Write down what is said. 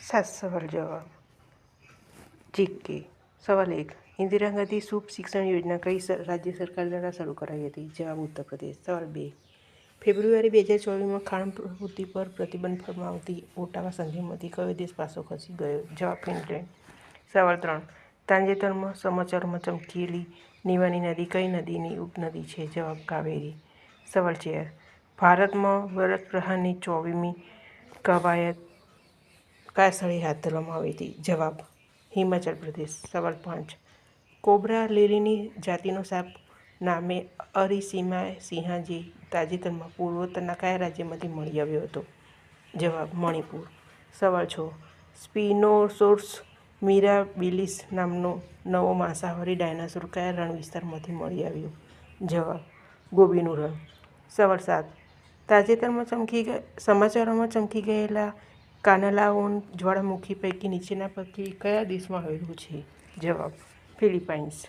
7 સવાલ જવાબ. જીકે. સવાલ 1. ઇન્દિરા ગાંધી શુભ શિક્ષણ યોજના કઈ રાજ્ય સરકાર દ્વારા શરૂ કરાઈ હતી? જવાબ ઉત્તર પ્રદેશ. સવાલ 2. ફેબ્રુઆરી 2024માં ખાણ પ્રવૃત્તિ પર પ્રતિબંધ ફરમાવતી ઓટાવા સંધિમાંથી કયો દેશ પાછો ખસી ગયો? જવાબ ફિનલેન્ડ. સવાલ 3. તાજેતરમાં સમાચારોમાં ચમકેલી નીવાની નદી કઈ નદીની ઉપનદી છે? જવાબ કાવેરી. સવાલ 4. ભારતમાં વરસપ્રહારની 24મી કવાયત કયા સ્થળે હાથ ધરવામાં આવી હતી? જવાબ હિમાચલ પ્રદેશ. સવાલ 5. કોબ્રા લીલીની જાતિનો સાપ નામે અરિસીમા સિંહા જે તાજેતરમાં પૂર્વોત્તરના કયા રાજ્યમાંથી મળી આવ્યો હતો? જવાબ મણિપુર. સવાલ 6. સ્પિનોસોર્સ મિરાબિલિસ નામનો નવો માંસાહારી ડાયનાસોર કયા રણ વિસ્તારમાંથી મળી આવ્યો? જવાબ ગોબીનું રણ. સવાલ 7. તાજેતરમાં સમાચારોમાં ચમકી ગયેલા કાનલાઓન જ્વાળામુખી પૈકી નીચેના પૈકી કયા દેશમાં આવેલું છે? જવાબ ફિલિપાઇન્સ.